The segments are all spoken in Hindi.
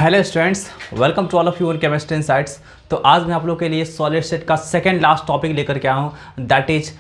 Hello students, welcome to all of you in chemistry insights. तो आज मैं आप लोगों के लिए सॉलिड स्टेट का सेकंड लास्ट टॉपिक लेकर के आया हूँ, that is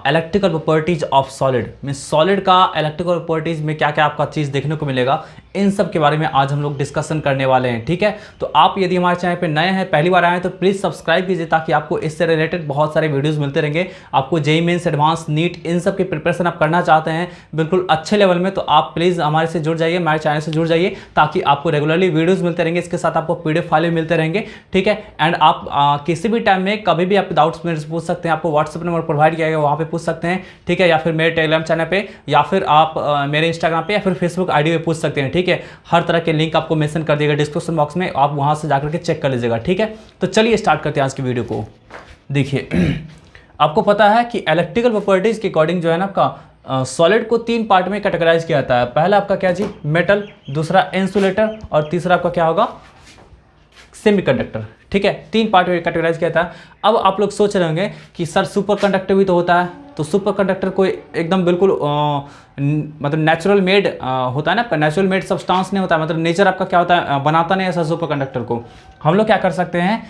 electrical properties of solid. Mean solid का इलेक्ट्रिकल प्रॉपर्टीज में क्या क्या आपका चीज़ देखने को मिलेगा, इन सब के बारे में आज हम लोग डिस्कशन करने वाले हैं। ठीक है, तो आप यदि हमारे चैनल पे नए हैं, पहली बार आए हैं, तो प्लीज़ सब्सक्राइब कीजिए ताकि आपको इससे रिलेटेड बहुत सारे वीडियोज़ मिलते रहेंगे। आपको जेईई मेंस, एडवांस, नीट, इन सब की प्रिपरेशन आप करना चाहते हैं बिल्कुल अच्छे लेवल में, तो आप प्लीज़ हमारे से जुड़ जाइए, हमारे चैनल से जुड़ जाइए ताकि आपको रेगुलरली वीडियोस मिलते रहेंगे। इसके साथ आपको पीडीएफ फाइल भी मिलते रहेंगे। ठीक है, एंड आप किसी भी टाइम में कभी भी आप डाउट्स मेरे से पूछ सकते हैं। आपको व्हाट्सएप नंबर प्रोवाइड किया गया, वहाँ पे पूछ सकते हैं। ठीक है, या फिर मेरे टेलीग्राम चैनल पे, या फिर आप मेरे इंस्टाग्राम पे, या फिर फेसबुक आईडी पे पूछ सकते हैं। ठीक है, हर तरह के लिंक आपको मेंशन कर दिएगा डिस्क्रिप्शन बॉक्स में, आप वहाँ से जाकर के चेक कर लीजिएगा। ठीक है, तो चलिए स्टार्ट करते हैं आज की वीडियो को। देखिए आपको पता है कि इलेक्ट्रिकल प्रॉपर्टीज के अकॉर्डिंग जो है ना आपका सॉलिड को तीन पार्ट में कैटेगराइज किया जाता है। पहला आपका क्या जी, मेटल, दूसरा इंसुलेटर, और तीसरा आपका क्या होगा, सेमीकंडक्टर। ठीक है, तीन पार्ट में कैटेगराइज किया था। अब आप लोग सोच रहे होंगे कि सर सुपर कंडक्टर भी तो होता है, तो सुपर कंडक्टर कोई एकदम बिल्कुल मतलब नेचुरल मेड होता है ना, आपका नेचुरल मेड सब्सटेंस नहीं होता है, मतलब नेचर आपका क्या होता है, बनाता नहीं ऐसा सुपर कंडक्टर को। हम लोग क्या कर सकते हैं,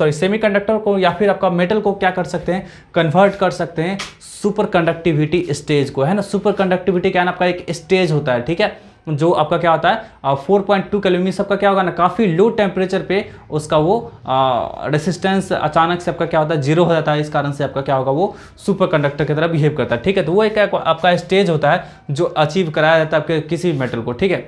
सेमीकंडक्टर को या फिर आपका मेटल को क्या कर सकते हैं, कन्वर्ट कर सकते हैं सुपर कंडक्टिविटी स्टेज को, है ना। सुपर कंडक्टिविटी क्या है ना, आपका एक स्टेज होता है। ठीक है, जो आपका क्या होता है 4.2 केल्विन सबका क्या होगा ना, काफ़ी लो टेम्परेचर पे उसका वो रेसिस्टेंस अचानक से आपका क्या होता है, जीरो हो जाता है। इस कारण से आपका क्या होगा, वो सुपर कंडक्टर की तरह बिहेव करता है। ठीक है, तो वो एक आपका स्टेज होता है जो अचीव कराया जाता है आपके किसी भी मेटल को। ठीक है,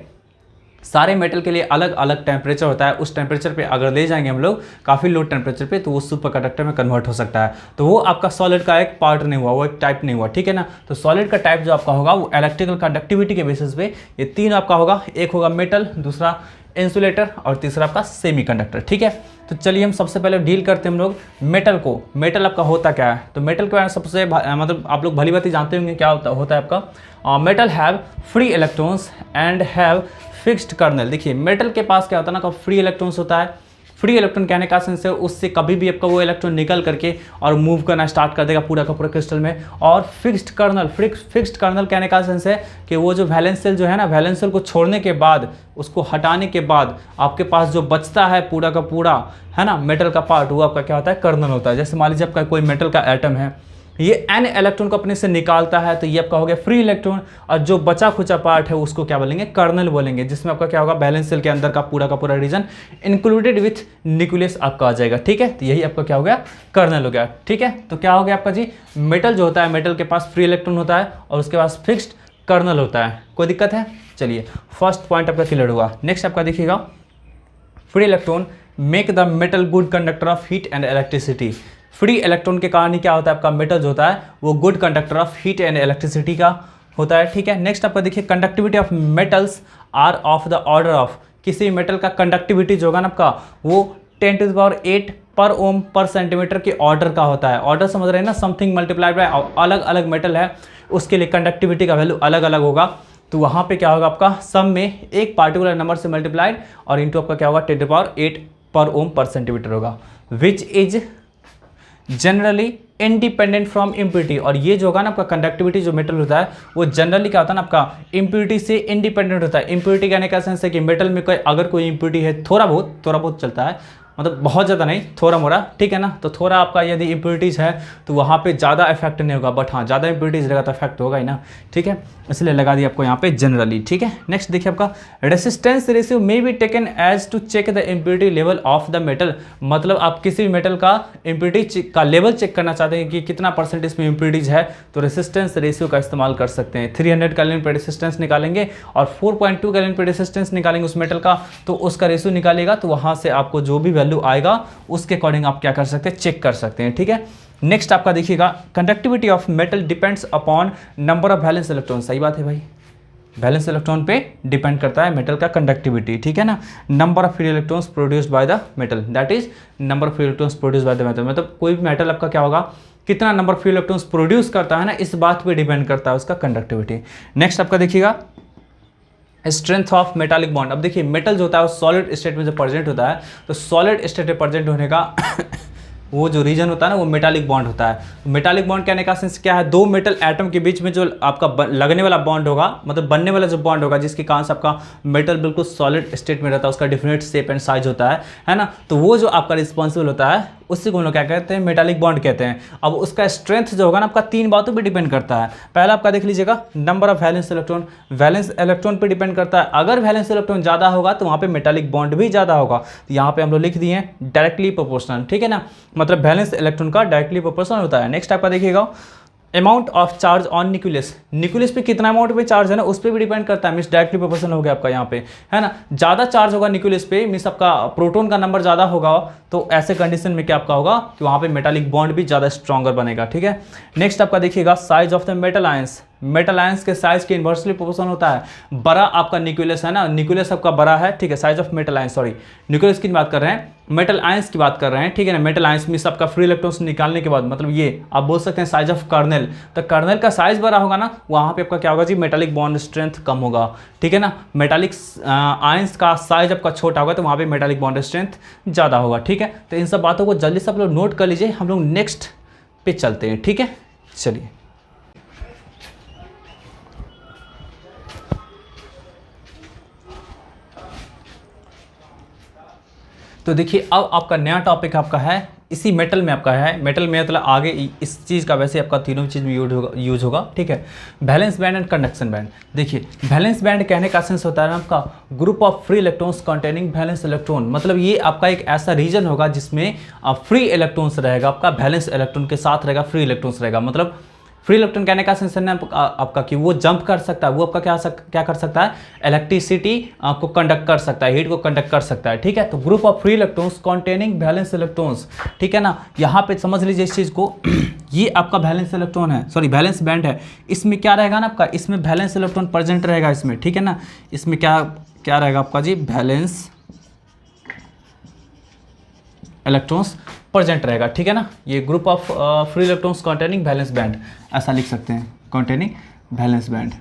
सारे मेटल के लिए अलग अलग टेम्परेचर होता है। उस टेम्परेचर पे अगर ले जाएंगे हम लोग काफ़ी लो टेम्परेचर पे, तो वो सुपर कंडक्टर में कन्वर्ट हो सकता है। तो वो आपका सॉलिड का एक पार्ट नहीं हुआ, वो एक टाइप नहीं हुआ। ठीक है ना, तो सॉलिड का टाइप जो आपका होगा वो इलेक्ट्रिकल कंडक्टिविटी के बेसिस पे ये तीन आपका होगा। एक होगा मेटल, दूसरा इंसुलेटर, और तीसरा आपका सेमीकंडक्टर। ठीक है, तो चलिए हम सबसे पहले डील करते हैं हम लोग मेटल को। मेटल आपका होता क्या है, तो मेटल के बारे में सबसे मतलब आप लोग भली बात ही जानते होंगे क्या होता है आपका। Metal have free electrons and have fixed kernel. देखिए मेटल के पास क्या होता है ना, फ्री इलेक्ट्रॉन्स होता है। फ्री इलेक्ट्रॉन कहने का सेंस है उससे कभी भी आपका वो इलेक्ट्रॉन निकल करके और मूव करना स्टार्ट कर देगा पूरा का पूरा क्रिस्टल में। और फिक्स्ड कर्नल कहने का सेंस है कि वो जो वैलेंस सेल जो है ना, वैलेंस सेल को छोड़ने के बाद, उसको हटाने के बाद आपके पास जो बचता है पूरा का पूरा, है ना, मेटल का पार्ट, वो आपका क्या होता है, कर्नल होता है। जैसे मान लीजिए आपका कोई मेटल का एटम है, ये एन इलेक्ट्रॉन को अपने से निकालता है, तो ये आपका हो गया फ्री इलेक्ट्रॉन, और जो बचा खुचा पार्ट है उसको क्या बोलेंगे, कर्नल बोलेंगे, जिसमें आपका क्या होगा, बैलेंस सेल के अंदर का पूरा रीजन इंक्लूडेड विथ न्यूक्लियस आपका आ जाएगा। ठीक है, तो यही आपका क्या हो गया, कर्नल हो गया। ठीक है, तो क्या हो गया आपका जी, मेटल जो होता है, मेटल के पास फ्री इलेक्ट्रॉन होता है और उसके पास फिक्स्ड कर्नल होता है। कोई दिक्कत है? चलिए फर्स्ट पॉइंट आपका क्लियर हुआ। नेक्स्ट आपका देखिएगा, free electron make the metal good conductor of heat and electricity. Free electron के कारण ही क्या होता है, आपका मेटल जो होता है वो good conductor of heat and electricity का होता है। ठीक है, नेक्स्ट आपका देखिए, conductivity of metals are of the order of. किसी मेटल का कंडक्टिविटी जो होगा ना आपका, वो 10⁸ पर ओम पर सेंटीमीटर के ऑर्डर का होता है। ऑर्डर समझ रहे हैं ना, समथिंग मल्टीप्लाइड बाय अलग अलग मेटल है, उसके लिए कंडक्टिविटी का वैल्यू अलग अलग होगा। तो वहाँ पे क्या होगा आपका, सम में एक पार्टिकुलर नंबर से मल्टीप्लाइड और इंटू आपका क्या होगा, 10⁸ पर ओम पर सेंटीमीटर होगा, which is generally independent from impurity. और ये जो होगा ना आपका कंडक्टिविटी जो मेटल होता है, वो जनरली क्या होता है ना आपका, इम्प्योरिटी से इंडिपेंडेंट होता है। इम्प्योरिटी कहने का सेंस है कि मेटल में अगर कोई इम्प्योरिटी है, थोड़ा बहुत चलता है, मतलब बहुत ज़्यादा नहीं, थोड़ा मोड़ा, ठीक है ना, तो थोड़ा आपका यदि इम्प्योरिटीज़ है तो वहाँ पे ज़्यादा इफेक्ट नहीं होगा, बट हाँ ज़्यादा इम्प्योरिटीज़ रहेगा तो इफेक्ट होगा ही ना। ठीक है, इसलिए लगा दिया आपको यहाँ पे जनरली। ठीक है, नेक्स्ट देखिए आपका, resistance ratio may be taken as to check the impurity level of the metal. मतलब आप किसी भी मेटल का इम्प्योरिटी का लेवल चेक करना चाहते हैं कि कितना परसेंट इसमें इम्प्योरिटीज है, तो रेसिस्टेंस रेशियो का इस्तेमाल कर सकते हैं। 300 केल्विन पे रेसिस्टेंस निकालेंगे और 4.2 केल्विन पे रेसिस्टेंस निकालेंगे उस मेटल का, तो उसका रेशियो निकालेगा, तो वहाँ से आपको जो भी वैल्यू आएगा उसके अकॉर्डिंग आप क्या कर सकते हैं, चेक कर सकते हैं। ठीक है, नेक्स्ट आपका देखिएगा, conductivity of metal depends upon number of valence electron. सही बात है भाई, वैलेंस इलेक्ट्रॉन पे डिपेंड करता है मेटल का कंडक्टिविटी। ठीक है ना, number of free electrons produced by the metal, that is number of free electrons produced by the metal. मतलब कोई भी मेटल आपका क्या होगा, कितना number of free electrons produce करता है ना, इस बात पे डिपेंड करता है उसका कंडक्टिविटी। नेक्स्ट आपका देखिएगा, स्ट्रेंथ ऑफ मेटालिक बॉन्ड। अब देखिए मेटल जो होता है वो सॉलिड स्टेट में जब प्रेजेंट होता है, तो सॉलिड स्टेट में प्रेजेंट होने का वो जो रीजन होता है ना वो मेटालिक बॉन्ड होता है। मेटालिक बॉन्ड कहने का सेंस क्या है, दो मेटल एटम के बीच में जो आपका लगने वाला बॉन्ड होगा, मतलब बनने वाला जो बॉन्ड होगा जिसके कारण से आपका मेटल बिल्कुल सॉलिड स्टेट में रहता है, उसका डिफरेंट शेप एंड साइज होता है ना। तो वो जो आपका रिस्पॉन्सिबल होता है उससे को हम लोग क्या कहते हैं, मेटालिक बॉन्ड कहते हैं। अब उसका स्ट्रेंथ जो होगा ना आपका तीन बातों पे डिपेंड करता है। पहला आपका देख लीजिएगा number of valence electron, valence electron पे डिपेंड करता है। अगर वैलेंस इलेक्ट्रॉन ज़्यादा होगा तो वहाँ पे मेटालिक बॉन्ड भी ज़्यादा होगा। तो यहाँ पे हम लोग लिख दिए हैं डायरेक्टली प्रोपोर्शनल, ठीक है ना, मतलब वैलेंस इलेक्ट्रॉन का डायरेक्टली प्रोपोर्शनल होता है। नेक्स्ट आपका देखिएगा amount of charge on nucleus, nucleus पे कितना अमाउंट पे चार्ज है ना उस पर भी डिपेंड करता है। मीन्स डायरेक्टली प्रोपोर्शनल हो गया आपका यहाँ पे, है ना। ज़्यादा चार्ज होगा न्यूक्लियस पे, मीन्स आपका प्रोटॉन का नंबर ज़्यादा होगा, तो ऐसे कंडीशन में क्या आपका होगा कि वहाँ पे मेटालिक बॉन्ड भी ज़्यादा स्ट्रॉन्गर बनेगा, ठीक है। नेक्स्ट आपका देखिएगा size of the metal ions, metal ions के साइज के इन्वर्सली प्रोपोर्शनल होता है। बड़ा आपका न्यूक्लियस है ना, न्यूक्लियस आपका बड़ा है, ठीक है, size of metal ions, sorry nucleus की बात कर रहे हैं, मेटल आयंस की बात कर रहे हैं, ठीक है ना। मेटल आयंस मीन्स आपका फ्री इलेक्ट्रॉन्स निकालने के बाद, मतलब ये आप बोल सकते हैं साइज ऑफ कर्नल, तो कर्नल का साइज बड़ा होगा ना, वहाँ पे आपका क्या होगा जी, मेटालिक बॉन्ड स्ट्रेंथ कम होगा, ठीक है ना। मेटालिक आयंस का साइज आपका छोटा होगा तो वहाँ पे मेटालिक बॉन्ड स्ट्रेंथ ज़्यादा होगा, ठीक है। तो इन सब बातों को जल्दी से आप लोग नोट कर लीजिए, हम लोग नेक्स्ट पे चलते हैं, ठीक है। चलिए तो देखिए अब आपका नया टॉपिक आपका है इसी मेटल में आपका है, मेटल में मतलब आगे इस चीज़ का वैसे आपका तीनों चीज़ में यूज होगा, ठीक है। Valence band and conduction band, देखिए वैलेंस बैंड कहने का सेंस होता है आपका group of free electrons containing valence electron, मतलब ये आपका एक ऐसा रीजन होगा जिसमें फ्री इलेक्ट्रॉन्स रहेगा, आपका वैलेंस इलेक्ट्रॉन के साथ रहेगा फ्री इलेक्ट्रॉन्स रहेगा। मतलब फ्री इलेक्ट्रॉन कहने का सेंस है आपका कि वो जंप कर सकता है, वो आपका क्या कर सकता है, इलेक्ट्रिसिटी को कंडक्ट कर सकता है, हीट को कंडक्ट कर सकता है, ठीक है। तो group of free electrons containing valence electrons, ठीक है ना। यहाँ पे समझ लीजिए इस चीज़ को ये आपका वैलेंस इलेक्ट्रॉन है, सॉरी वैलेंस बैंड है, इसमें क्या रहेगा ना आपका, इसमें वैलेंस इलेक्ट्रॉन प्रेजेंट रहेगा इसमें, ठीक है ना। इसमें क्या रहेगा आपका जी, वैलेंस इलेक्ट्रॉन्स प्रेजेंट रहेगा, ठीक है ना। ये group of free electrons containing valence band ऐसा लिख सकते हैं, कंटेनिंग वैलेंस बैंड,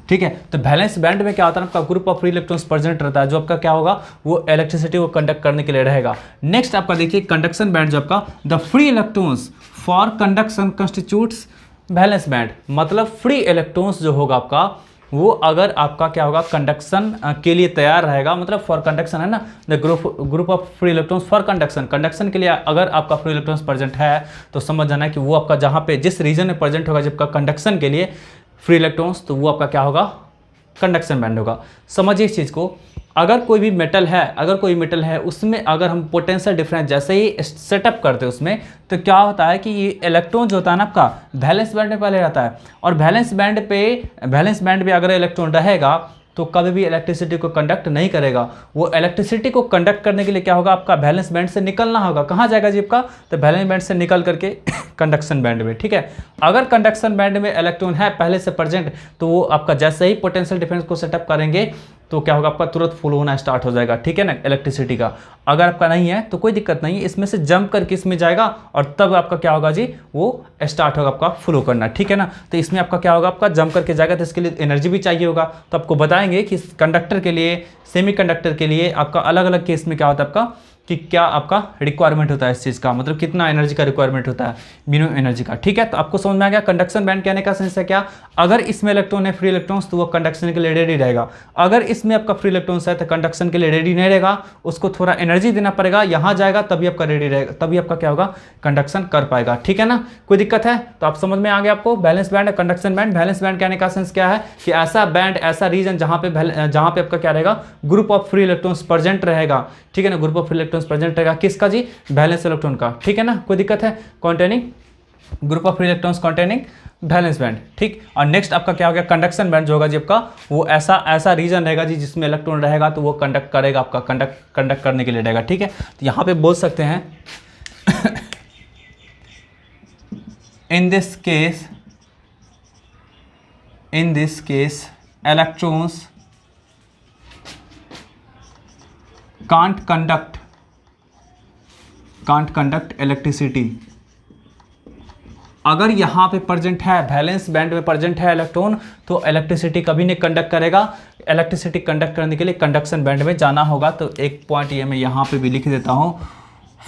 ठीक है। तो वैलेंस बैंड में क्या होता है आपका group of free electrons present रहता है, जो आपका क्या होगा वो इलेक्ट्रिसिटी को कंडक्ट करने के लिए रहेगा। नेक्स्ट आपका देखिए कंडक्शन बैंड, जो आपका the free electrons for conduction constitutes valence band, मतलब फ्री इलेक्ट्रॉन्स जो होगा आपका वो अगर आपका क्या होगा कंडक्शन के लिए तैयार रहेगा, मतलब फॉर कंडक्शन है ना, the group of free electrons for conduction के लिए अगर आपका फ्री इलेक्ट्रॉन्स प्रेजेंट है तो समझ जाना है कि वो आपका जहाँ पे जिस रीजन में प्रेजेंट होगा जब का कंडक्शन के लिए फ्री इलेक्ट्रॉन्स, तो वो आपका क्या होगा कंडक्शन बैंड होगा। समझिए इस चीज़ को, अगर कोई मेटल है उसमें अगर हम पोटेंशियल डिफरेंस जैसे ही सेटअप करते हैं उसमें, तो क्या होता है कि ये इलेक्ट्रॉन जो होता है ना आपका वैलेंस बैंड में पहले रहता है, और वैलेंस बैंड पे अगर इलेक्ट्रॉन रहेगा तो कभी भी इलेक्ट्रिसिटी को कंडक्ट नहीं करेगा। वो इलेक्ट्रिसिटी को कंडक्ट करने के लिए क्या होगा आपका वैलेंस बैंड से निकलना होगा। कहाँ जाएगा जी आपका, तो वैलेंस बैंड से निकल करके कंडक्शन बैंड में, ठीक है। अगर कंडक्शन बैंड में इलेक्ट्रॉन है पहले से प्रेजेंट, तो वो आपका जैसे ही पोटेंशियल डिफरेंस को सेटअप करेंगे तो क्या होगा आपका तुरंत फ्लो होना स्टार्ट हो जाएगा, ठीक है ना, इलेक्ट्रिसिटी का। अगर आपका नहीं है तो कोई दिक्कत नहीं है, इसमें से जंप करके इसमें जाएगा और तब आपका क्या होगा जी वो स्टार्ट होगा आपका फ्लो करना, ठीक है ना। तो इसमें आपका क्या होगा आपका जंप करके जाएगा, तो इसके लिए एनर्जी भी चाहिए होगा। तो आपको बताएंगे कि कंडक्टर के लिए, सेमीकंडक्टर के लिए आपका अलग अलग केस में क्या होता है आपका कि क्या आपका रिक्वायरमेंट होता है इस चीज़ का, मतलब कितना एनर्जी का रिक्वायरमेंट होता है, मिनिमम एनर्जी का, ठीक है। तो आपको समझ में आ गया कंडक्शन बैंड कहने का सेंस है क्या, अगर इसमें इलेक्ट्रॉन है फ्री इलेक्ट्रॉन्स तो वो कंडक्शन के लिए रेडी रहेगा। अगर इसमें आपका फ्री इलेक्ट्रॉन्स है तो कंडक्शन के लिए रेडी नहीं रहेगा, उसको थोड़ा एनर्जी देना पड़ेगा, यहाँ जाएगा तभी आपका रेडी रहेगा, तभी आपका क्या होगा कंडक्शन कर पाएगा, ठीक है ना। कोई दिक्कत है तो आप समझ में आ गया आपको balance band, conduction band. Balance band कहने का सेंस क्या है कि ऐसा बैंड, ऐसा रीजन जहाँ पे आपका क्या रहेगा group of free electrons present रहेगा, ठीक है ना। Group of free electrons present रहेगा किसका जी, वैलेंस इलेक्ट्रॉन का, ठीक है ना। कोई दिक्कत है, containing group of free electrons containing valence band, ठीक। और नेक्स्ट आपका क्या हो गया कंडक्शन बैंड, जो होगा जी आपका वो ऐसा रीजन रहेगा जी जिसमें इलेक्ट्रॉन रहेगा तो वो कंडक्ट करेगा, आपका कंडक्ट करने के लिए रहेगा, ठीक है। तो यहाँ पे बोल सकते हैं in this case electrons can't conduct electricity। अगर यहाँ पे प्रेजेंट है, वैलेंस बैंड में प्रेजेंट है इलेक्ट्रॉन, तो इलेक्ट्रिसिटी कभी नहीं कंडक्ट करेगा। इलेक्ट्रिसिटी कंडक्ट करने के लिए कंडक्शन बैंड में जाना होगा। तो एक पॉइंट ये मैं यहाँ पे भी लिख देता हूँ,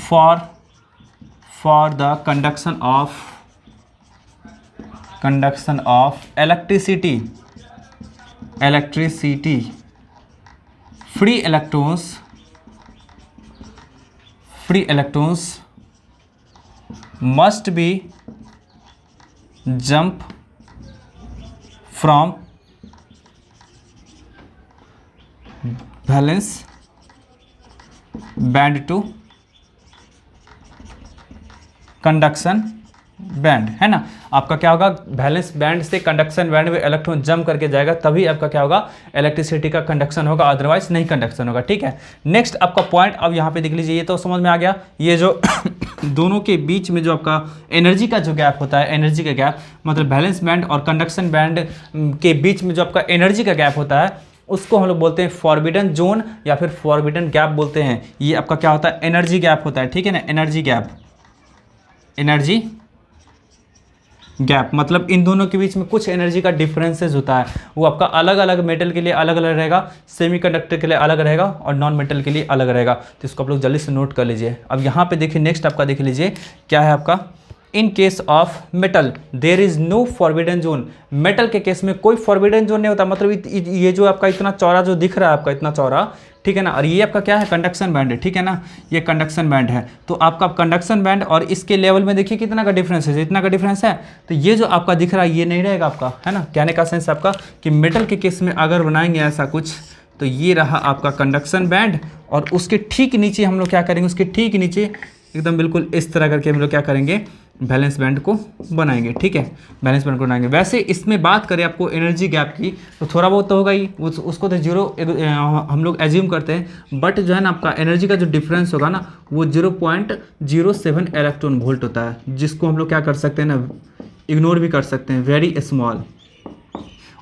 for the conduction of electricity, free electrons must be jump from valence band to conduction band, है ना। आपका क्या होगा, वैलेंस बैंड से कंडक्शन बैंड में इलेक्ट्रॉन जंप करके जाएगा, तभी आपका क्या होगा, इलेक्ट्रिसिटी का कंडक्शन होगा, अदरवाइज नहीं कंडक्शन होगा। ठीक है, नेक्स्ट आपका पॉइंट अब यहाँ पे देख लीजिए, ये तो समझ में आ गया। ये जो दोनों के बीच में जो आपका एनर्जी का जो गैप होता है, एनर्जी का गैप मतलब वैलेंस बैंड और कंडक्शन बैंड के बीच में जो आपका एनर्जी का गैप होता है, उसको हम लोग बोलते हैं फॉरबिडन जोन या फिर फॉरबिडन गैप बोलते हैं। ये आपका क्या होता है, एनर्जी गैप होता है। ठीक है ना, एनर्जी गैप मतलब इन दोनों के बीच में कुछ एनर्जी का डिफरेंसेस होता है, वो आपका अलग अलग मेटल के लिए अलग अलग रहेगा, सेमीकंडक्टर के लिए अलग रहेगा और नॉन मेटल के लिए अलग रहेगा। तो इसको आप लोग जल्दी से नोट कर लीजिए। अब यहाँ पे देखिए, नेक्स्ट आपका देख लीजिए क्या है आपका, in case of metal there is no forbidden zone. Metal के केस में कोई फॉरबिडन जोन नहीं होता, मतलब ये जो आपका इतना चौड़ा जो दिख रहा है आपका इतना चौड़ा, ठीक है ना, और ये आपका क्या है, कंडक्शन बैंड है। ठीक है ना, ये कंडक्शन बैंड है। तो आपका कंडक्शन बैंड और इसके लेवल में देखिए कितना का डिफरेंस है, इतना का डिफरेंस है। तो ये जो आपका दिख रहा है ये नहीं रहेगा आपका, है ना। कहने का सेंस आपका कि मेटल के केस में अगर बनाएंगे ऐसा कुछ, तो ये रहा आपका कंडक्शन बैंड और उसके ठीक नीचे हम लोग क्या करेंगे, उसके ठीक नीचे एकदम बिल्कुल इस तरह करके हम लोग क्या करेंगे, बैलेंस बैंड को बनाएंगे। ठीक है, बैलेंस बैंड को बनाएंगे। वैसे इसमें बात करें आपको एनर्जी गैप की, तो थोड़ा बहुत तो होगा ही, उसको तो जीरो हम लोग एज्यूम करते हैं, बट जो है ना आपका एनर्जी का जो डिफरेंस होगा ना, वो 0.07 इलेक्ट्रॉन वोल्ट होता है, जिसको हम लोग क्या कर सकते हैं ना, इग्नोर भी कर सकते हैं, वेरी स्मॉल,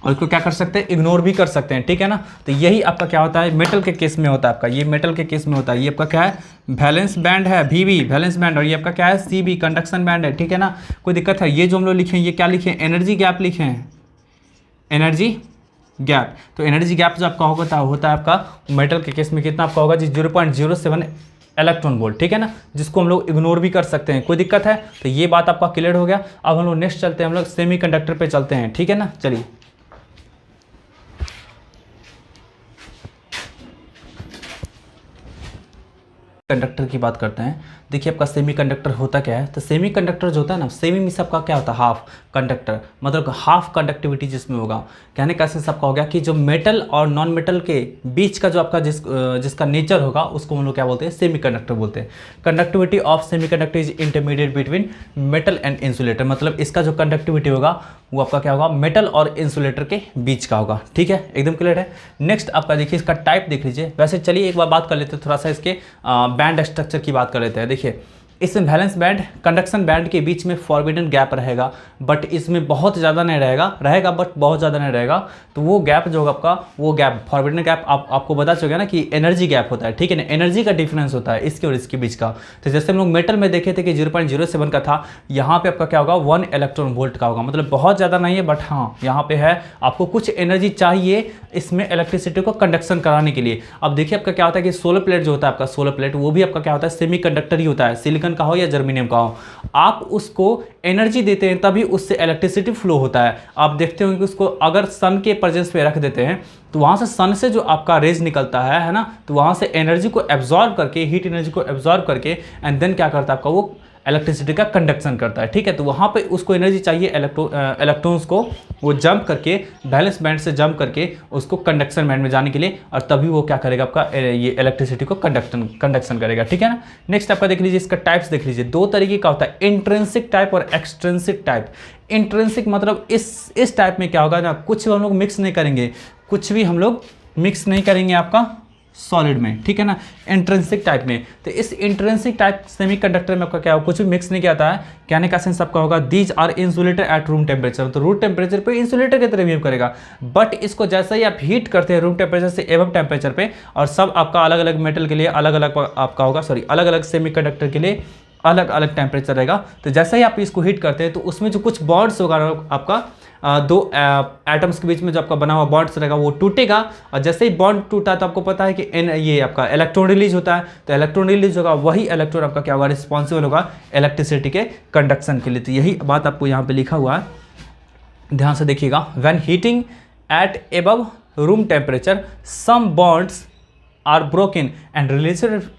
और इसको क्या कर सकते हैं, इग्नोर भी कर सकते हैं। ठीक है ना, तो यही आपका क्या होता है, मेटल के केस में होता है आपका, ये मेटल के केस में होता है। ये आपका क्या है, वैलेंस बैंड है, वीबी वैलेंस बैंड, और ये आपका क्या है, सीबी कंडक्शन बैंड है। ठीक है ना, कोई दिक्कत है। ये जो हम लोग लिखे हैं, ये क्या लिखे हैं, एनर्जी गैप लिखे हैं, एनर्जी गैप। तो एनर्जी गैप जो आपका होता है आपका मेटल के केस में कितना आपका होगा जी, 0.07 इलेक्ट्रॉन वोल्ट। ठीक है ना, जिसको हम लोग इग्नोर भी कर सकते हैं। कोई दिक्कत है, तो ये बात आपका क्लियर हो गया। अब हम लोग नेक्स्ट चलते हैं, हम लोग सेमीकंडक्टर पे चलते हैं। ठीक है ना, चलिए कंडक्टर की बात करते हैं। देखिए आपका सेमीकंडक्टर होता क्या है, तो सेमीकंडक्टर जो होता है ना, सेमी में से आपका क्या होता है, हाफ कंडक्टर, मतलब हाफ कंडक्टिविटी जिसमें होगा। कहने का सेंस आपका हो गया कि जो मेटल और नॉन मेटल के बीच का जो आपका जिसका नेचर होगा, उसको हम लोग क्या बोलते हैं, सेमीकंडक्टर बोलते हैं। Conductivity of semiconductor is intermediate between metal and insulator, मतलब इसका जो कंडक्टिविटी होगा वो आपका क्या होगा, मेटल और इंसुलेटर के बीच का होगा। ठीक है, एकदम क्लियर है। नेक्स्ट आपका देखिए इसका टाइप देख लीजिए। वैसे चलिए एक बार बात कर लेते हैं, थोड़ा सा इसके बैंड स्ट्रक्चर की बात कर लेते हैं। देखिए इसमें वैलेंस बैंड कंडक्शन बैंड के बीच में फॉरबिडन गैप रहेगा, बट इसमें बहुत ज़्यादा नहीं रहेगा बट बहुत ज़्यादा नहीं रहेगा। तो वो गैप जो होगा आपका, वो गैप फॉरबिडन गैप आपको बता चुके ना कि एनर्जी गैप होता है। ठीक है ना, एनर्जी का डिफरेंस होता है इसके और इसके बीच का। तो जैसे हम लोग मेटल में देखे थे कि 0.07 का था, यहाँ पे आपका क्या होगा, 1 इलेक्ट्रॉन वोल्ट का होगा, मतलब बहुत ज़्यादा नहीं है, बट हाँ यहाँ पे है। आपको कुछ एनर्जी चाहिए इसमें इलेक्ट्रिसिटी को कंडक्शन कराने के लिए। अब देखिए आपका क्या होता है कि सोलर प्लेट जो होता है आपका, सोलर प्लेट वो भी आपका क्या होता है, सेमी कंडक्टर ही होता है, सिलिकॉन का हो या जर्मेनियम का हो। आप उसको एनर्जी देते हैं तभी उससे इलेक्ट्रिसिटी फ्लो होता है। आप देखते होंगे कि उसको अगर सन के प्रेजेंस पे रख देते हैं, तो वहाँ से सन से जो आपका रेज निकलता है ना, तो वहाँ से एनर्जी को एब्जॉर्ब करके, हीट एनर्जी को एब्जॉर्ब करके एंड देन क्या करता है आपका, वो इलेक्ट्रिसिटी का कंडक्शन करता है। ठीक है, तो वहाँ पे उसको एनर्जी चाहिए इलेक्ट्रॉन्स को, वो जंप करके वैलेंस बैंड से जंप करके उसको कंडक्शन बैंड में जाने के लिए, और तभी वो क्या करेगा आपका, ये इलेक्ट्रिसिटी को कंडक्शन करेगा। ठीक है ना। नेक्स्ट आपका देख लीजिए, इसका टाइप्स देख लीजिए। दो तरीके का होता है, इंट्रिंसिक टाइप और एक्सट्रिंसिक टाइप। इंट्रिंसिक मतलब इस टाइप में क्या होगा ना, कुछ हम लोग मिक्स नहीं करेंगे, कुछ भी हम लोग मिक्स नहीं करेंगे आपका सॉलिड में। ठीक है ना, इंट्रिंसिक टाइप में। तो इस इंट्रिंसिक टाइप सेमीकंडक्टर में आपका क्या होगा, कुछ भी मिक्स नहीं किया जाता है। कहने का सेंस आपका होगा, these are insulator at room temperature, तो रूम टेम्परेचर पे इंसुलेटर की तरह बिहेव करेगा। बट इसको जैसे ही आप हीट करते हैं रूम टेम्परेचर से एबव टेम्परेचर पे, और सब आपका अलग अलग मेटल के लिए अलग अलग आपका होगा, अलग अलग सेमीकंडक्टर के लिए अलग अलग टेम्परेचर रहेगा। तो जैसे ही आप इसको हीट करते हैं तो उसमें जो कुछ बॉन्ड्स वगैरह आपका दो एटम्स के बीच में जो आपका बना हुआ बॉन्ड्स रहेगा वो टूटेगा, और जैसे ही बॉन्ड टूटा तो आपको पता है कि ये आपका इलेक्ट्रॉन रिलीज होता है। तो इलेक्ट्रॉन रिलीज होगा, वही इलेक्ट्रॉन आपका क्या होगा, रिस्पॉन्सिबल होगा इलेक्ट्रिसिटी के कंडक्शन के लिए। तो यही बात आपको यहाँ पे लिखा हुआ है, ध्यान से देखिएगा। When heating at above room temperature some bonds are broken and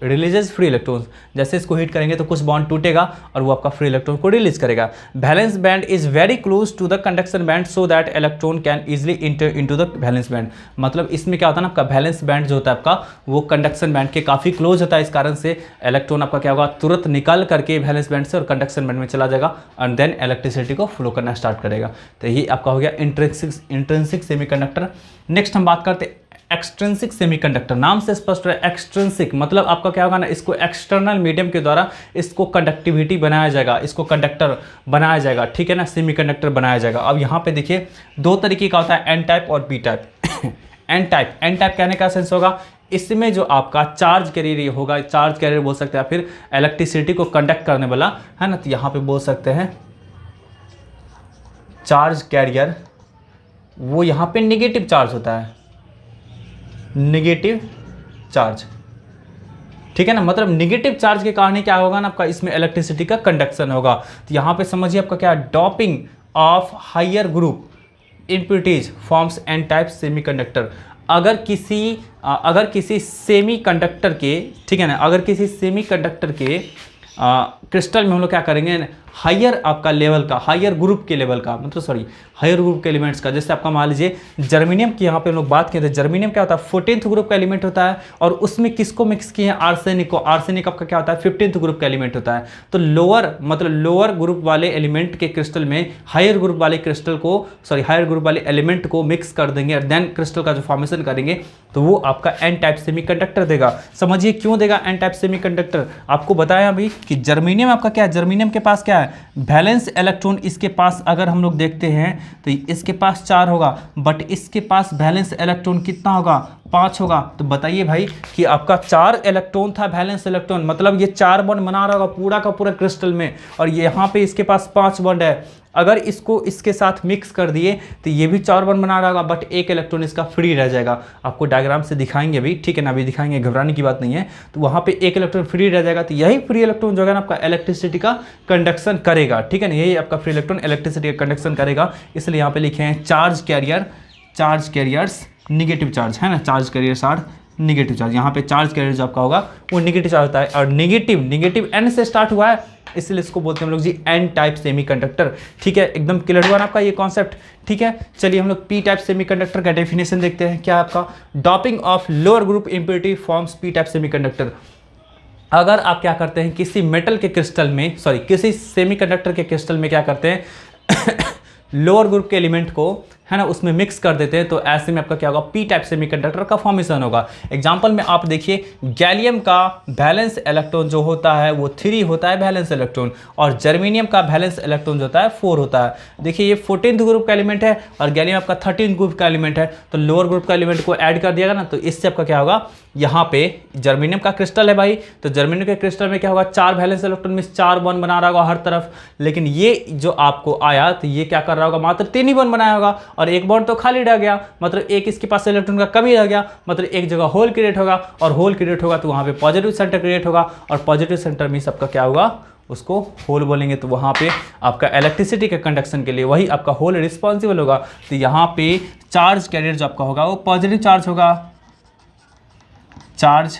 releases free electrons. जैसे इसको हीट करेंगे तो कुछ बॉन्ड टूटेगा और वो आपका फ्री इलेक्ट्रॉन को रिलीज करेगा। Valence band is very close to the conduction band so that electron can easily enter into the valence band. मतलब इसमें क्या होता है ना, आपका वैलेंस बैंड जो होता है आपका वो कंडक्शन बैंड के काफ़ी क्लोज होता है। इस कारण से इलेक्ट्रॉन आपका क्या होगा, तुरंत निकल करके वैलेंस बैंड से और कंडक्शन बैंड में चला जाएगा एंड देन इलेक्ट्रिसिटी को फ्लो करना स्टार्ट करेगा। तो ये आपका हो गया इंट्रिंसिक सेमीकंडक्टर। नेक्स्ट हम बात करते हैं एक्सट्रिंसिक सेमीकंडक्टर। नाम से स्पष्ट है, एक्सट्रिंसिक मतलब आपका क्या होगा ना, इसको एक्सटर्नल मीडियम के द्वारा इसको कंडक्टिविटी बनाया जाएगा, इसको कंडक्टर बनाया जाएगा, ठीक है ना, सेमीकंडक्टर बनाया जाएगा। अब यहाँ पे देखिए दो तरीके का होता है, एन टाइप और पी टाइप। एन टाइप कहने का सेंस होगा इसमें जो आपका चार्ज कैरियर होगा, चार्ज कैरियर बोल सकते हैं, फिर इलेक्ट्रिसिटी को कंडक्ट करने वाला है ना, तो यहाँ पे बोल सकते हैं चार्ज कैरियर, वो यहाँ पे निगेटिव चार्ज होता है, निगेटिव चार्ज, ठीक है ना। मतलब निगेटिव चार्ज के कारण क्या होगा ना, आपका इसमें इलेक्ट्रिसिटी का कंडक्शन होगा। तो यहाँ पे समझिए आपका क्या, doping of higher group impurities forms n type semiconductor. अगर किसी सेमीकंडक्टर के, ठीक है ना, अगर किसी सेमीकंडक्टर के क्रिस्टल में हम लोग क्या करेंगे, हायर आपका लेवल का, हायर ग्रुप के लेवल का, मतलब सॉरी हायर ग्रुप के एलिमेंट्स का, जैसे आपका मान लीजिए जर्मेनियम की यहाँ पे हम लोग बात किए थे। जर्मेनियम क्या होता है, 14th ग्रुप का एलिमेंट होता है, और उसमें किसको मिक्स किए हैं, आर्सेनिक को। आर्सेनिक आपका क्या होता है, 15th ग्रुप का एलिमेंट होता है। तो लोअर ग्रुप वाले एलिमेंट के क्रिस्टल में हायर ग्रुप वाले क्रिस्टल को, सॉरी हायर ग्रुप वाले एलिमेंट को मिक्स कर देंगे और देन क्रिस्टल का जो फॉर्मेशन करेंगे तो वो आपका एन टाइप सेमीकंडक्टर देगा। समझिए क्यों देगा एन टाइप सेमीकंडक्टर, आपको बताया अभी कि जर्मेनियम आपका क्या है, जर्मेनियम के पास क्या है, वैलेंस इलेक्ट्रॉन इसके पास अगर हम लोग देखते हैं तो इसके पास 4 होगा, बट इसके पास वैलेंस इलेक्ट्रॉन कितना होगा, 5 होगा। तो बताइए भाई कि आपका 4 इलेक्ट्रॉन था वैलेंस इलेक्ट्रॉन, मतलब ये 4 बॉन्ड बना रहा होगा पूरा का पूरा क्रिस्टल में, और यहाँ पे इसके पास 5 बॉन्ड है। अगर इसको इसके साथ मिक्स कर दिए तो ये भी 4 बॉन्ड बना रहा होगा, बट एक इलेक्ट्रॉन इसका फ्री रह जाएगा। आपको डायग्राम से दिखाएंगे अभी, ठीक है ना, अभी दिखाएंगे, घबराने की बात नहीं है। तो वहाँ पे एक इलेक्ट्रॉन फ्री रह जाएगा, तो यही फ्री इलेक्ट्रॉन जो है ना आपका इलेक्ट्रिसिटी का कंडक्शन करेगा, ठीक है ना, यही आपका फ्री इलेक्ट्रॉन इलेक्ट्रिसिटी का कंडक्शन करेगा। इसलिए यहाँ पे लिखे हैं चार्ज कैरियर्स निगेटिव चार्ज, है ना, charge carriers are negative charge. यहाँ पे चार्ज कैरियर जो आपका होगा वो निगेटिव चार्ज होता है, और निगेटिव एन से स्टार्ट हुआ है, इसलिए इसको बोलते हैं हम लोग जी एन टाइप सेमीकंडक्टर। ठीक है, एकदम क्लियर हुआ ना आपका ये कॉन्सेप्ट। ठीक है, चलिए हम लोग पी टाइप सेमीकंडक्टर का डेफिनेशन देखते हैं। क्या आपका, doping of lower group impurity forms P type semiconductor. अगर आप क्या करते हैं, किसी मेटल के क्रिस्टल में, सॉरी किसी सेमीकंडक्टर के क्रिस्टल में क्या करते हैं लोअर ग्रुप के एलिमेंट को, है ना, उसमें मिक्स कर देते हैं, तो ऐसे में आपका क्या होगा, पी टाइप सेमीकंडक्टर का फॉर्मेशन होगा। एग्जांपल में आप देखिए, गैलियम का वैलेंस इलेक्ट्रॉन जो होता है वो 3 होता है वैलेंस इलेक्ट्रॉन, और जर्मेनियम का वैलेंस इलेक्ट्रॉन जो होता है 4 होता है। देखिए ये 14th ग्रुप का एलिमेंट है और गैलियम आपका 13th ग्रुप का एलिमेंट है, तो लोअर ग्रुप का एलिमेंट को ऐड कर दिएगा ना, तो इससे आपका क्या होगा, यहाँ पे जर्मेनियम का क्रिस्टल है भाई, तो जर्मेनियम के क्रिस्टल में क्या होगा, 4 वैलेंस इलेक्ट्रॉन में 4 बॉन्ड बना रहा होगा हर तरफ। लेकिन ये जो आपको आया, तो ये क्या कर रहा होगा, मात्र 3 ही बॉन्ड बनाया होगा, और एक बॉन्ड तो खाली रह गया, मतलब एक इसके पास इलेक्ट्रॉन का कमी रह गया, मतलब एक जगह होल क्रिएट होगा, और होल क्रिएट होगा तो वहाँ पे पॉजिटिव सेंटर क्रिएट होगा, और पॉजिटिव सेंटर में सबका क्या होगा, उसको होल बोलेंगे, तो वहाँ पे आपका इलेक्ट्रिसिटी के कंडक्शन के लिए वही आपका होल रिस्पॉन्सिबल होगा। तो यहाँ पे चार्ज कैरियर जो आपका होगा वो पॉजिटिव चार्ज होगा, charge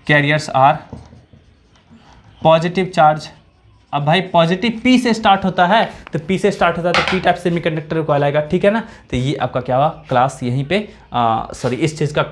carriers are positive charge. अब भाई पॉजिटिव पी से स्टार्ट होता है, तो पी से स्टार्ट होता है तो पी टाइप सेमीकंडक्टर को आएगा, ठीक है ना। तो ये आपका क्या हुआ, क्लास यहीं पे सॉरी इस चीज़ का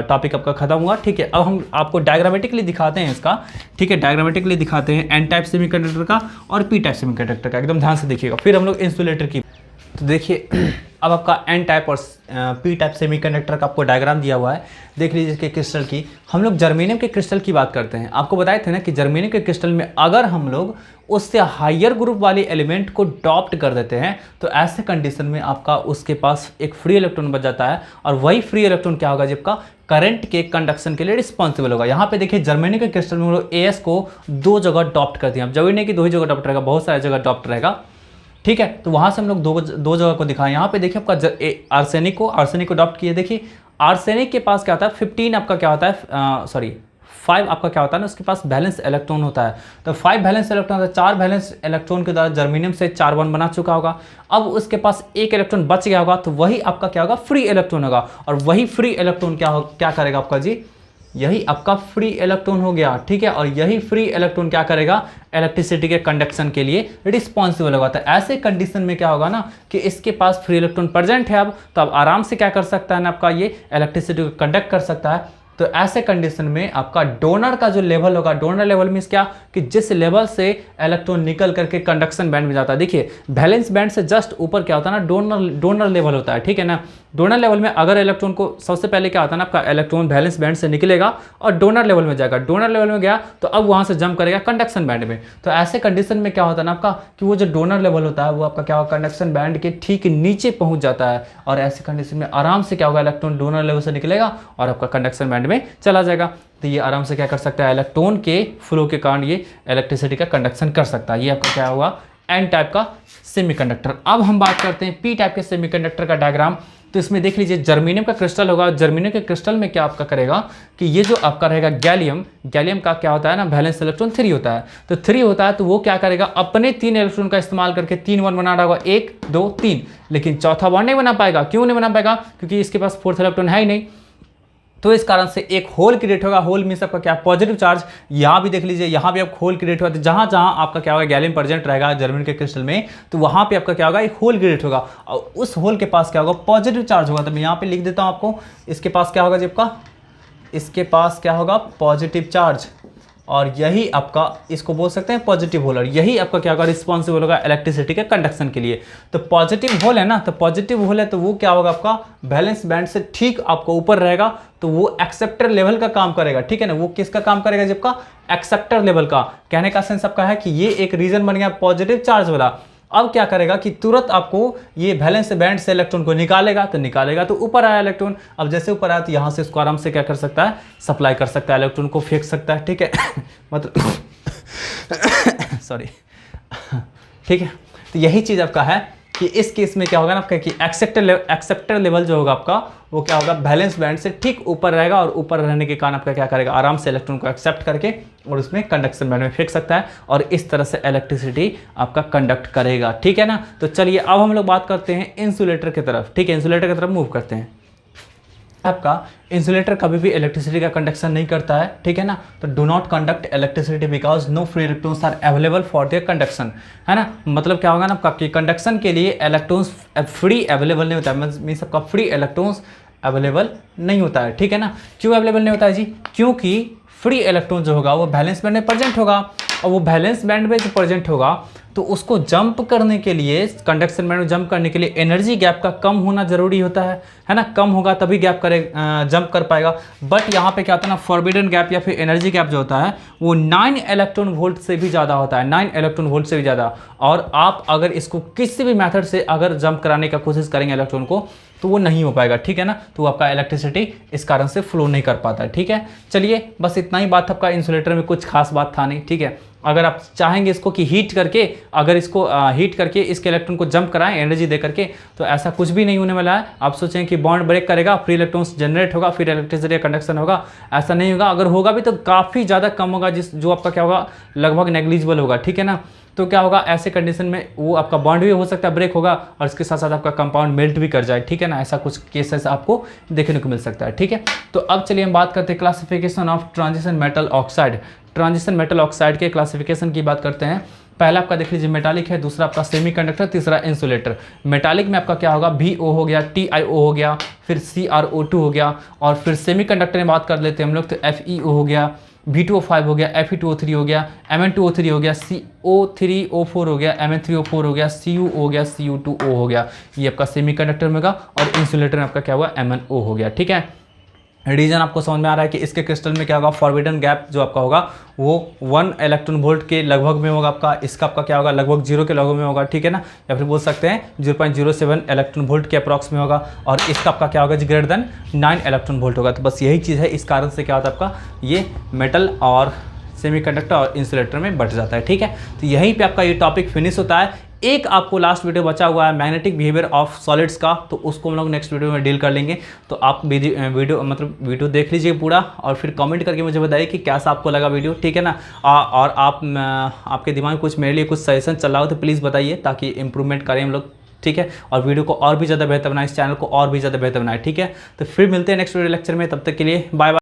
टॉपिक आपका खत्म हुआ। ठीक है, अब हम आपको डायग्रामेटिकली दिखाते हैं इसका। ठीक है, डायग्रामेटिकली दिखाते हैं एन टाइप सेमीकंडक्टर का और पी टाइप सेमीकंडक्टर का, एकदम ध्यान से देखिएगा। फिर हम लोग इंसुलेटर की, तो देखिए अब आपका एन टाइप और पी टाइप सेमीकंडक्टर का आपको डायग्राम दिया हुआ है, देख लीजिए इसके क्रिस्टल की। हम लोग जर्मेनियम के क्रिस्टल की बात करते हैं। आपको बताए थे ना कि जर्मेनियम के क्रिस्टल में अगर हम लोग उससे हायर ग्रुप वाले एलिमेंट को डॉप्ट कर देते हैं, तो ऐसे कंडीशन में आपका उसके पास एक फ्री इलेक्ट्रॉन बच जाता है, और वही फ्री इलेक्ट्रॉन क्या होगा, जबकि करंट के कंडक्शन के लिए रिस्पॉन्सिबल होगा। यहाँ पे देखिए जर्मेनियम के क्रिस्टल में हम लोग एस को 2 जगह अडॉप्ट करते हैं। अब जरूरी नहीं कि 2 ही जगह अडॉप्ट रहेगा, बहुत सारी जगह अडॉप्ट रहेगा, ठीक है। तो वहाँ से हम लोग दो जगह को दिखाएं। यहाँ पे देखिए आपका आर्सेनिक को अडॉप्ट किए। देखिए आर्सेनिक के पास क्या होता है 15 आपका क्या होता है 5 आपका क्या होता है ना, उसके पास बैलेंस इलेक्ट्रॉन होता है। तो 5 बैलेंस इलेक्ट्रॉन होता है, 4 बैलेंस इलेक्ट्रॉन के द्वारा जर्मेनियम से 4 बॉन्ड बना चुका होगा। अब उसके पास 1 इलेक्ट्रॉन बच गया होगा, तो वही आपका क्या होगा फ्री इलेक्ट्रॉन होगा। और वही फ्री इलेक्ट्रॉन क्या करेगा आपका जी, यही आपका फ्री इलेक्ट्रॉन हो गया, ठीक है। और यही फ्री इलेक्ट्रॉन क्या करेगा, इलेक्ट्रिसिटी के कंडक्शन के लिए रिस्पॉन्सिबल होगा। तो ऐसे कंडीशन में क्या होगा ना कि इसके पास फ्री इलेक्ट्रॉन प्रेजेंट है अब, तो अब आराम से क्या कर सकता है ना आपका ये इलेक्ट्रिसिटी को कंडक्ट कर सकता है। तो ऐसे कंडीशन में आपका डोनर का जो लेवल होगा, डोनर लेवल मींस क्या कि जिस लेवल से इलेक्ट्रॉन निकल करके कंडक्शन बैंड में जाता है। देखिए वैलेंस बैंड से जस्ट ऊपर क्या होता है ना, डोनर लेवल होता है, ठीक है ना। डोनर लेवल में अगर इलेक्ट्रॉन को सबसे पहले क्या होता है ना, आपका इलेक्ट्रॉन वैलेंस बैंड से निकलेगा और डोनर लेवल में जाएगा। डोनर लेवल में गया तो अब वहां से जंप करेगा कंडक्शन बैंड में। तो ऐसे कंडीशन में क्या होता है ना आपका कि वो जो डोनर लेवल होता है वो आपका क्या होगा, कंडक्शन बैंड के ठीक नीचे पहुंच जाता है। और ऐसे कंडीशन में आराम से क्या होगा, इलेक्ट्रॉन डोनर लेवल से निकलेगा और आपका कंडक्शन बैंड में चला जाएगा। तो ये आराम से क्या कर सकता है, इलेक्ट्रॉन के फ्लो के कारण ये इलेक्ट्रिसिटी का कंडक्शन कर सकता है। ये आपका क्या होगा, एन टाइप का सेमीकंडक्टर। अब हम बात करते हैं पी टाइप के सेमीकंडक्टर का डायग्राम। तो इसमें देख लीजिए जर्मेनियम का क्रिस्टल होगा। जर्मेनियम के क्रिस्टल में क्या आपका करेगा कि ये जो आपका रहेगा गैलियम का क्या होता है ना, वैलेंस इलेक्ट्रॉन 3 होता है। तो 3 होता है तो वो क्या करेगा, अपने 3 इलेक्ट्रॉन का इस्तेमाल करके 3 बॉन्ड बना रहा होगा, 1 2 3, लेकिन चौथा बॉन्ड नहीं बना पाएगा। क्यों नहीं बना पाएगा, क्योंकि इसके पास 4th इलेक्ट्रॉन है ही नहीं। तो इस कारण से एक होल क्रिएट होगा। होल मींस आपका क्या, पॉजिटिव चार्ज। यहाँ भी देख लीजिए, यहाँ भी आप होल क्रिएट होगा। तो जहाँ जहाँ आपका क्या होगा, गैलियम प्रेजेंट रहेगा जर्मेनियम के क्रिस्टल में, तो वहाँ पे आपका क्या होगा, एक होल क्रिएट होगा और उस होल के पास क्या होगा, पॉजिटिव चार्ज होगा। तो मैं यहाँ पे लिख देता हूँ आपको, इसके पास क्या होगा जी आपका, इसके पास क्या होगा, पॉजिटिव चार्ज। और यही आपका इसको बोल सकते हैं पॉजिटिव होल। और यही आपका क्या होगा, रिस्पॉन्सिबल होगा इलेक्ट्रिसिटी के कंडक्शन के लिए। तो पॉजिटिव होल है ना, तो पॉजिटिव होल है तो वो क्या होगा, आपका बैलेंस बैंड से ठीक आपको ऊपर रहेगा। तो वो एक्सेप्टर लेवल का काम करेगा, ठीक है ना। वो किसका काम करेगा, जबका एक्सेप्टर लेवल का। कहने का सेंस आपका है कि ये एक रीजन बन गया पॉजिटिव चार्ज वाला। अब क्या करेगा कि तुरंत आपको ये वैलेंस बैंड से इलेक्ट्रॉन को निकालेगा तो ऊपर आया इलेक्ट्रॉन। अब जैसे ऊपर आया तो यहाँ से इसको आराम से क्या कर सकता है, सप्लाई कर सकता है, इलेक्ट्रॉन को फेंक सकता है, ठीक है मतलब सॉरी ठीक है। तो यही चीज़ आपका है कि इस केस में क्या होगा ना आपका कि एक्सेप्टर लेवल जो होगा आपका वो क्या होगा, बैलेंस बैंड से ठीक ऊपर रहेगा। और ऊपर रहने के कारण आपका क्या करेगा, आराम से इलेक्ट्रॉन को एक्सेप्ट करके और उसमें कंडक्शन बैंड में फेंक सकता है और इस तरह से इलेक्ट्रिसिटी आपका कंडक्ट करेगा, ठीक है ना। तो चलिए अब हम लोग बात करते हैं इंसुलेटर की तरफ, ठीक है। इंसुलेटर की तरफ मूव करते हैं। आपका इंसुलेटर कभी भी इलेक्ट्रिसिटी का कंडक्शन नहीं करता है, ठीक है ना। तो do not conduct electricity because no free electrons are available for their conduction, है ना। मतलब क्या होगा ना आपका कि कंडक्शन के लिए इलेक्ट्रॉन्स फ्री अवेलेबल नहीं होता है, मीन्स आपका फ्री इलेक्ट्रॉन्स अवेलेबल नहीं होता है, ठीक है ना। क्यों अवेलेबल नहीं होता है जी, क्योंकि फ्री इलेक्ट्रॉन जो होगा वो बैलेंस बैंड में प्रेजेंट होगा। और वो बैलेंस बैंड में जो प्रेजेंट होगा तो उसको जंप करने के लिए, कंडक्शन बैंड में जंप करने के लिए एनर्जी गैप का कम होना जरूरी होता है ना। कम होगा तभी गैप जंप कर पाएगा। बट यहाँ पे क्या होता है ना, फॉरबिडन गैप या फिर एनर्जी गैप जो होता है वो 9 इलेक्ट्रॉन वोल्ट से भी ज़्यादा होता है, 9 इलेक्ट्रॉन वोल्ट से भी ज़्यादा। और आप अगर इसको किसी भी मेथड से अगर जंप कराने का कोशिश करेंगे इलेक्ट्रॉन को तो वो नहीं हो पाएगा, ठीक है ना। तो आपका इलेक्ट्रिसिटी इस कारण से फ्लो नहीं कर पाता है, ठीक है। चलिए बस इतना ही बात, आपका इंसुलेटर में कुछ खास बात था नहीं, ठीक है। अगर आप चाहेंगे इसको कि हीट करके, अगर इसको हीट करके इसके इलेक्ट्रॉन को जंप कराएं एनर्जी दे करके, तो ऐसा कुछ भी नहीं होने वाला है। आप सोचें कि बॉन्ड ब्रेक करेगा, फ्री इलेक्ट्रॉन्स जनरेट होगा, फिर इलेक्ट्रिसिटी कंडक्शन होगा, ऐसा नहीं होगा। अगर होगा भी तो काफ़ी ज़्यादा कम होगा, जो आपका क्या होगा, लगभग नेग्लिजिबल होगा, ठीक है ना। तो क्या होगा, ऐसे कंडीशन में वो आपका बॉन्ड भी हो सकता है ब्रेक होगा और इसके साथ साथ आपका कंपाउंड मेल्ट भी कर जाए, ठीक है ना। ऐसा कुछ केसेस आपको देखने को मिल सकता है, ठीक है। तो अब चलिए हम बात करते हैं classification of transition metal oxide. Transition metal oxide के क्लासिफिकेशन की बात करते हैं। पहला आपका देख लीजिए मेटालिक है, दूसरा आपका सेमीकंडक्टर, तीसरा इंसुलेटर। मेटालिक में आपका क्या होगा, BO हो गया, TiO हो गया, फिर CrO2 हो गया। और फिर सेमीकंडक्टर में बात कर लेते हैं हम लोग, तो FeO हो गया, B2O5 हो गया, Fe2O3 हो गया, Mn2O3 हो गया, CO3O4 हो गया, Mn3O4 हो गया, Cu हो गया, Cu2O हो गया। ये आपका सेमीकंडक्टर में होगा। और इंसुलेटर में आपका क्या हुआ, MnO हो गया, ठीक है। रीजन आपको समझ में आ रहा है कि इसके क्रिस्टल में क्या होगा, फॉरबिडन गैप जो आपका होगा वो 1 इलेक्ट्रॉन वोल्ट के लगभग में होगा आपका, इसका आपका क्या होगा, लगभग 0 के लगभग में होगा, ठीक है ना, या फिर बोल सकते हैं 0.07 इलेक्ट्रॉन वोल्ट के अप्रॉक्स में होगा, और इसका आपका क्या होगा, ग्रेटर देन 9 इलेक्ट्रॉन वोल्ट होगा। तो बस यही चीज़ है, इस कारण से क्या होता है आपका ये मेटल और सेमीकंडक्टर और इंसुलेटर में बट जाता है, ठीक है। तो यहीं पे आपका ये टॉपिक फिनिश होता है। एक आपको लास्ट वीडियो बचा हुआ है मैग्नेटिक बिहेवियर ऑफ सॉलिड्स का, तो उसको हम लोग नेक्स्ट वीडियो में डील कर लेंगे। तो आप वीडियो देख लीजिए पूरा, और फिर कमेंट करके मुझे बताइए कि कैसा आपको लगा वीडियो, ठीक है ना। और आप आपके दिमाग में कुछ मेरे लिए कुछ सजेशन चल रहा हो तो प्लीज़ बताइए, ताकि इंप्रूवमेंट करें हम लोग, ठीक है। और वीडियो को और भी ज़्यादा बेहतर बनाए, इस चैनल को और भी ज़्यादा बेहतर बनाए, ठीक है। तो फिर मिलते हैं नेक्स्ट वीडियो लेक्चर में, तब तक के लिए बाय बाय।